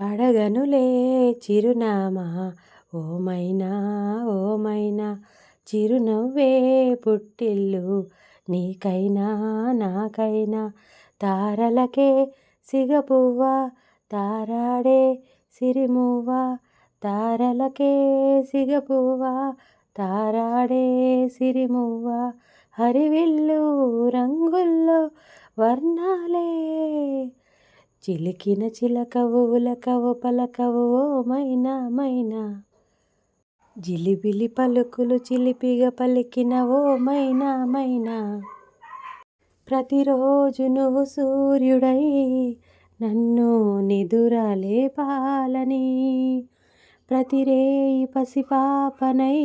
అడగనులే చిరునామా ఓ మైనా ఓ మైనా చిరునవ్వే పుట్టిల్లు నీకైనా నాకైనా తారలకే సిగపువ్వా తారాడే సిరిమువ్వా తారలకే సిగపువ్వా తారాడే సిరిమువ్వా హరివిల్లు రంగుల్లో వర్ణాలే చిలికిన చిలకవు ఉలకవు పలకవు ఓ మైనా మైనా జిలిబిలి పలుకులు చిలిపిగా పలికిన ఓ మైనా మైనా ప్రతిరోజు నువ్వు సూర్యుడై నన్ను నిదురలేపాలని ప్రతిరేయి పసిపాపనై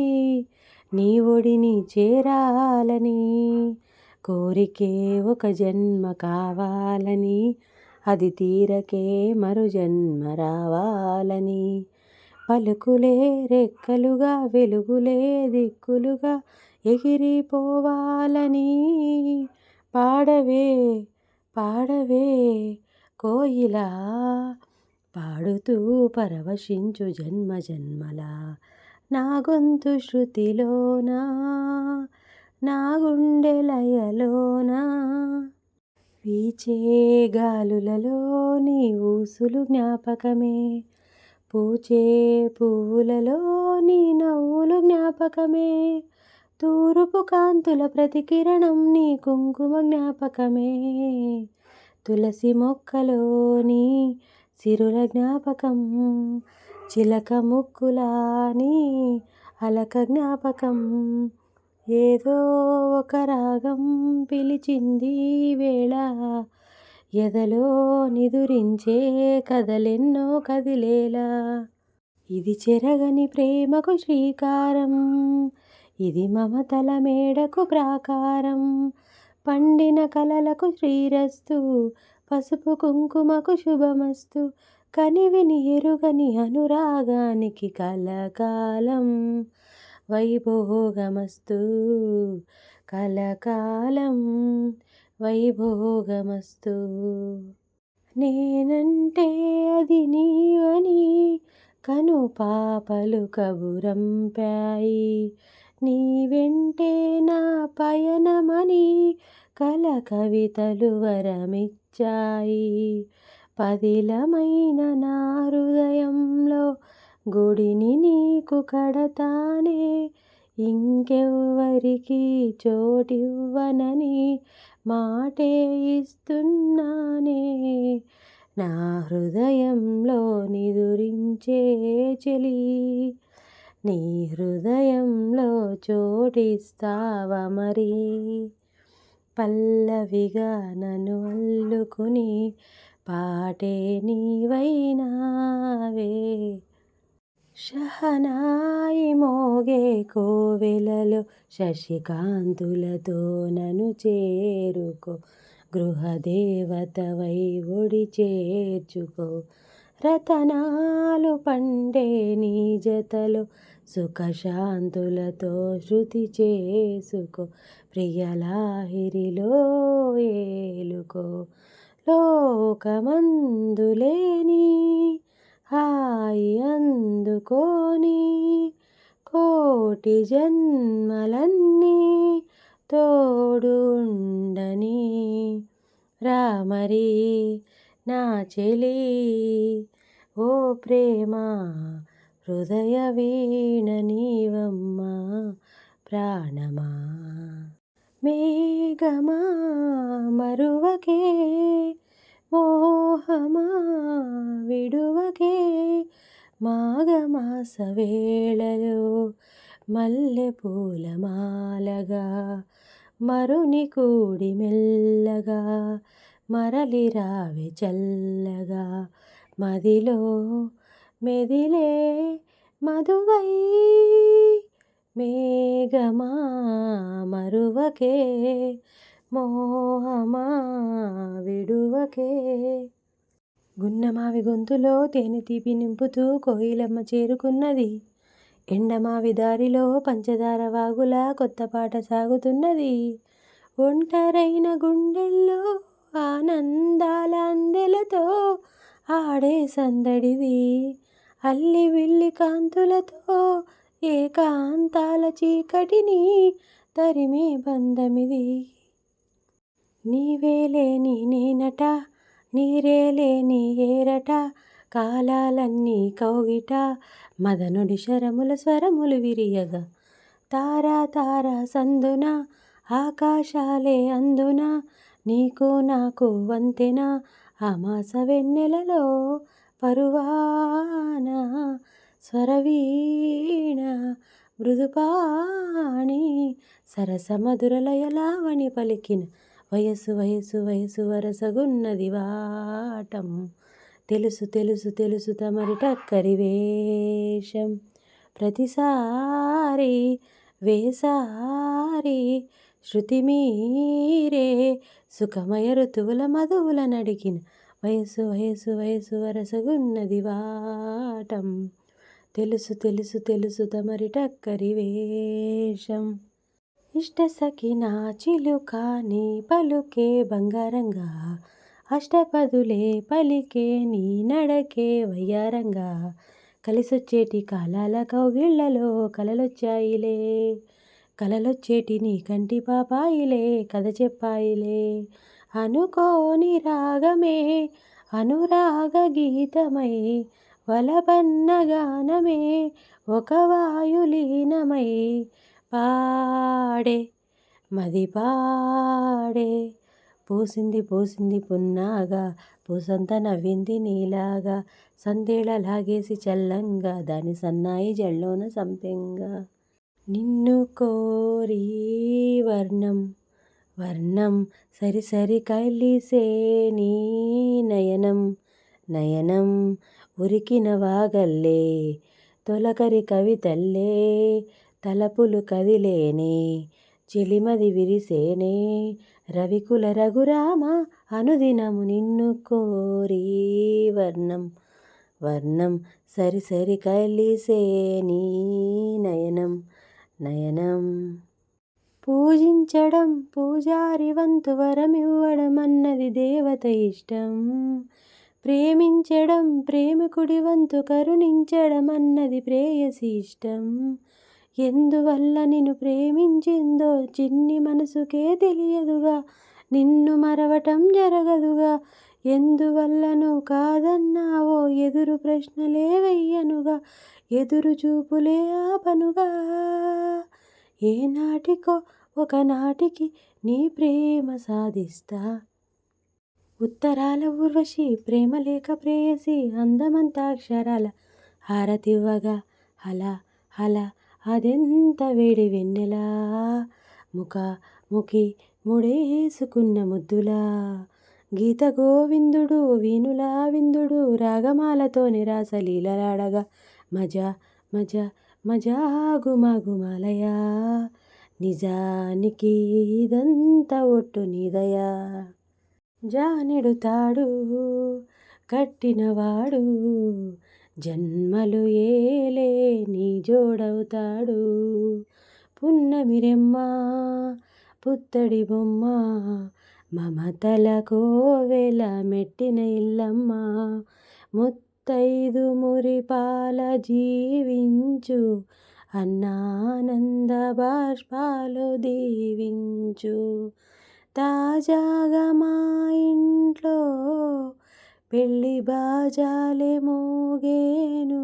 నీ ఒడిని చేరాలని కోరికే ఒక జన్మ కావాలని అది తీరకే మరు జన్మ రావాలని పలుకులే రెక్కలుగా వెలుగులే దిక్కులుగా ఎగిరిపోవాలని పాడవే పాడవే కోయిలా పాడుతూ పరవశించు జన్మ జన్మలా నా గొంతు శృతిలోనా నా గుండె లయలోనా వీచే గాలులలో నీ ఊసులు జ్ఞాపకమే పూచే పువ్వులలో నీ నవ్వులు జ్ఞాపకమే తూరుపు కాంతుల ప్రతికిరణం నీ కుంకుమ జ్ఞాపకమే తులసి మొక్కలోని సిరుల జ్ఞాపకం చిలక ముక్కులాని అలక జ్ఞాపకం ఏదో ఒక రాగం పిలిచింది వేళ ఎదలో నిదురించే కథలెన్నో కదిలేలా ఇది చెరగని ప్రేమకు శ్రీకారం ఇది మమతల మేడకు ప్రాకారం పండిన కలలకు శ్రీరస్తు పసుపు కుంకుమకు శుభమస్తు కనివిని ఎరుగని అనురాగానికి కలకాలం వైభోగమస్తు కలకాలం వైభోగమస్తు నేనంటే అది నీవని కను పాపలు కబురంపాయి నీ వెంటే నా పయనమని కల కవితలు వరమిచ్చాయి పదిలమైన నా హృదయంలో గుడిని నీకు కడతానే ఇంకెవ్వరికి చోటివ్వనని మాటే ఇస్తున్నానే నా హృదయంలో నిదురించే చెలి నీ హృదయంలో చోటిస్తావా మరి పల్లవిగా నన్ను అల్లుకుని పాటే నీవైనావే షహనాయి మోగే కోవెలలో శశికాంతులతో నన్ను చేరుకో గృహదేవతవై ఒడి చేర్చుకో రతనాలు పండే నీ జతలో సుఖశాంతులతో శృతి చేసుకో ప్రియలాహిరిలో ఏలుకో లోకమందులేని హాయి అందుకోని కోటి జన్మలన్నీ తోడు ఉండని రామరి నా చెలి ఓ ప్రేమ హృదయ వీణ నీవమ్మా ప్రాణమా మేఘమా మరువకే మోహమా విడువకే మాఘమాస వేళలో మల్లె పూలమాలగా మరుని కూడి మెల్లగా మరలి రావే చల్లగా మదిలో మెదిలే మధువై మేఘమా మరువకే మోహమా విడువకే గున్నమావి గొంతులో తేనె తీపి నింపుతూ కోయిలమ్మ చేరుకున్నది ఎండమావి దారిలో పంచదార వాగులా కొత్త పాట సాగుతున్నది ఒంటరైన గుండెల్లో ఆనందాల అందెలతో ఆడే సందడిది అల్లి విల్లి కాంతులతో ఏకాంతాల చీకటిని తరిమే బంధమిది. నీవేలేని నేనట నీరేలేని ఏరట కాలాలన్నీ కౌగిట మదనుడి శరముల స్వరములు విరియగా తారా తారా సందున ఆకాశాలే అందున నీకు నాకు వంతెన అమాస వెన్నెలలో పరువాన స్వరవీణ మృదుపాణి సరసమధురలయలావణి పలికిన వయసు వయసు వయసు వరసగున్నది వాటం తెలుసు తెలుసు తెలుసు తమరి టక్కరి వేషం ప్రతిసారి వేసారి శృతి మీరే సుఖమయ ఋతువుల మధువుల నడికిన వయసు వయసు వయసు వరసగున్నది వాటం తెలుసు తెలుసు తెలుసు తమరి టక్కరి వేషం. ఇష్ట సఖి నా చిలుక నీ పలుకే బంగారంగా అష్టపదులే పలికే నీ నడకే వయ్యారంగా కలిసొచ్చేటి కాలాల కౌగిళ్లలో కలలొచ్చాయిలే కలలొచ్చేటి నీ కంటి పాపాయిలే కథ చెప్పాయిలే అనుకోని రాగమే అనురాగ గీతమై వలపన్న గానమే ఒక వాయులీనమై పాడే మది పాడే పోసింది పోసింది పున్నాగా పూసంత నవ్వింది నీలాగా సందేళ లాగేసి చల్లంగా దాని సన్నాయి జల్లోన సంపెంగా నిన్ను కోరి వర్ణం వర్ణం సరి సరి కలిసే నీ నయనం నయనం ఉరికిన వాగల్లే తొలకరి కవితల్లే తలపులు కదిలేనే చెలిమది విరిసేనే రవికుల రఘురామ అనుదినము నిన్ను కోరి వర్ణం వర్ణం సరి సరి కలిసే నీ నయనం నయనం పూజించడం పూజారి వంతు వరమివ్వడం అన్నది దేవత ఇష్టం ప్రేమించడం ప్రేమికుడి వంతు కరుణించడం అన్నది ప్రేయసి ఇష్టం ఎందువల్ల నిన్ను ప్రేమించిందో చిన్ని మనసుకే తెలియదుగా నిన్ను మరవటం జరగదుగా ఎందువల్లనో కాదన్నావో ఎదురు ప్రశ్నలే వెయ్యనుగా ఎదురు చూపులే ఆపనుగా ఏనాటికో ఒకనాటికి నీ ప్రేమ సాధిస్తా ఉత్తరాల ఊర్వశి ప్రేమలేఖ ప్రేయసి అందమంతా అక్షరాల హారతివ్వగా హలా హలా అదెంత వేడి వెన్నెలా ముఖి ముడేసుకున్న ముద్దులా గీత గోవిందుడు వీణులా విందుడు రాగమాలతో నిరాసలీలలాడగా మజా మజా మజా గుమగుమలయా నిజానికి ఇదంతా ఒట్టు నీదయా జానెడు తాడు కట్టినవాడు జన్మలు ఏలే నీ జోడవుతాడు పున్నమిరెమ్మ పుత్తడి బొమ్మ మమతల కోవెల మెట్టిన ఇల్లమ్మ ముత్తైదు మురిపాల జీవించు అన్నానంద బాష్పాలు దీవించు తాజాగా మా ఇంట్లో పెళ్ళి బాజాలే మోగేను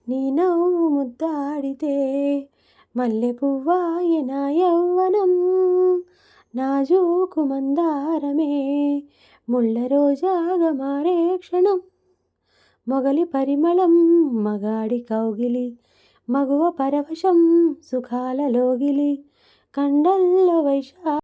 నీ నవ్వు ముద్దాడితే మల్లె పువ్వాయ నా యవ్వనం నాజూకు మందారమే ముళ్ళ రోజాగా మారే క్షణం మొగలి పరిమళం మగాడి కౌగిలి మగువ పరవశం సుఖాల లోగిలి కండల్లో వైశా